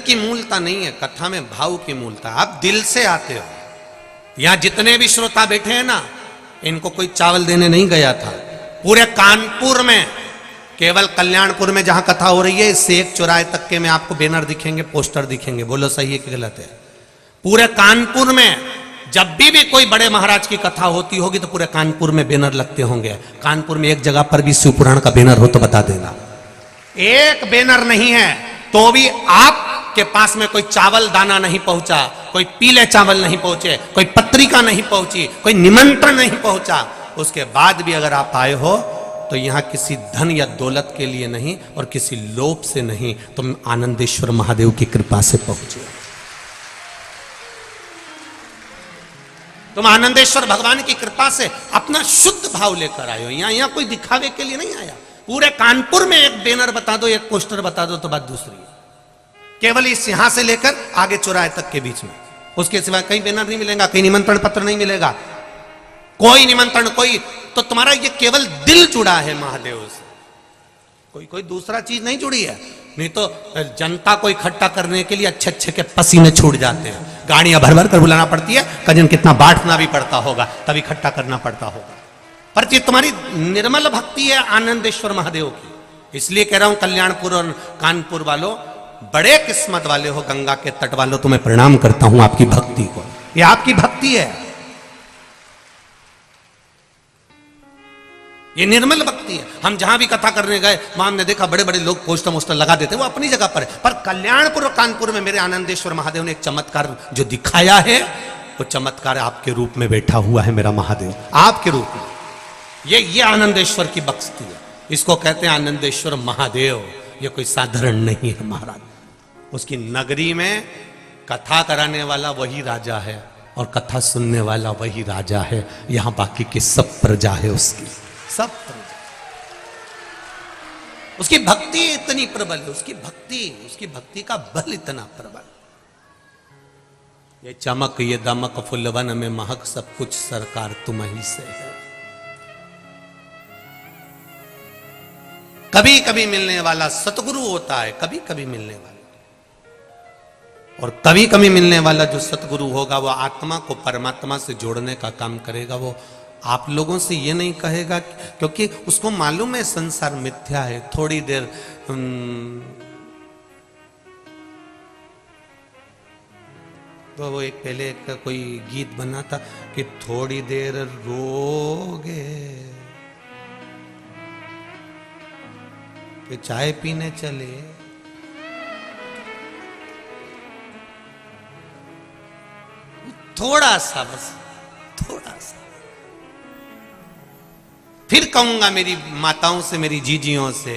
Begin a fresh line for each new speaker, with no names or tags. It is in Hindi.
की मूलता नहीं है, कथा में भाव की मूलता। आप दिल से आते हो। यहां जितने भी श्रोता बैठे हैं ना, इनको कोई चावल देने नहीं गया था। पूरे कानपुर में, केवल कल्याणपुर में जहां कथा हो रही है, इससे एक चौराहे तक के में आपको बैनर दिखेंगे, पोस्टर दिखेंगे। बोलो सही है कि गलत है? पूरे कानपुर में जब भी कोई बड़े महाराज की कथा होती होगी तो पूरे कानपुर में बैनर लगते होंगे। कानपुर में एक जगह पर भी शिव पुराण का बैनर हो तो बता देना। एक बैनर नहीं है तो भी आपके पास में कोई चावल दाना नहीं पहुंचा, कोई पीले चावल नहीं पहुंचे, कोई पत्रिका नहीं पहुंची, कोई निमंत्रण नहीं पहुंचा, उसके बाद भी अगर आप आए हो तो यहां किसी धन या दौलत के लिए नहीं और किसी लोभ से नहीं, तुम आनंदेश्वर महादेव की कृपा से पहुंचे। तुम आनंदेश्वर भगवान की कृपा से अपना शुद्ध भाव लेकर आए हो। यहां कोई दिखावे के लिए नहीं आया। पूरे कानपुर में एक बैनर बता दो, एक पोस्टर बता दो तो बात दूसरी है। केवल इस यहां से लेकर आगे चौराहे तक के बीच में, उसके सिवा कहीं बैनर नहीं मिलेगा, कहीं निमंत्रण पत्र नहीं मिलेगा, कोई निमंत्रण, कोई। तो तुम्हारा ये केवल दिल जुड़ा है महादेव से, कोई दूसरा चीज नहीं जुड़ी है। नहीं तो जनता को इकट्ठा करने के लिए अच्छे अच्छे के पसीने छूट जाते हैं, गाड़ियां भर भर कर बुलाना पड़ती है, कजन कितना बांटना भी पड़ता होगा, तब इकट्ठा करना पड़ता होगा। पर ये तुम्हारी निर्मल भक्ति है आनंदेश्वर महादेव की। इसलिए कह रहा हूं कल्याणपुर और कानपुर वालों, बड़े किस्मत वाले हो, गंगा के तट वालों, तुम्हें प्रणाम करता हूं आपकी भक्ति को। ये आपकी भक्ति है, ये निर्मल भक्ति है। हम जहां भी कथा करने गए वहां हमने देखा बड़े बड़े लोग पोस्टर मोस्टर लगा देते, वो अपनी जगह पर है। पर कल्याणपुर और कानपुर में मेरे आनंदेश्वर महादेव ने एक चमत्कार जो दिखाया है, वो चमत्कार आपके रूप में बैठा हुआ है मेरा महादेव, आपके रूप में। ये आनंदेश्वर की भक्ति है। इसको कहते हैं आनंदेश्वर महादेव। ये कोई साधारण नहीं है महाराज। उसकी नगरी में कथा कराने वाला वही राजा है और कथा सुनने वाला वही राजा है। यहां बाकी की सब प्रजा है उसकी, सब प्रजा। उसकी भक्ति इतनी प्रबल है, उसकी भक्ति का बल इतना प्रबल। ये चमक ये दमक फुलवन में महक, सब कुछ सरकार तुम ही से है। कभी कभी मिलने वाला सतगुरु होता है, कभी कभी मिलने वाला, और कभी कभी मिलने वाला जो सतगुरु होगा वो आत्मा को परमात्मा से जोड़ने का काम करेगा। वो आप लोगों से ये नहीं कहेगा, क्योंकि उसको मालूम है संसार मिथ्या है। थोड़ी देर तो वो एक पहले एक कोई गीत बना था कि थोड़ी देर रोगे कि चाय पीने चले, थोड़ा सा, बस थोड़ा सा। फिर कहूंगा मेरी माताओं से, मेरी जीजियों से,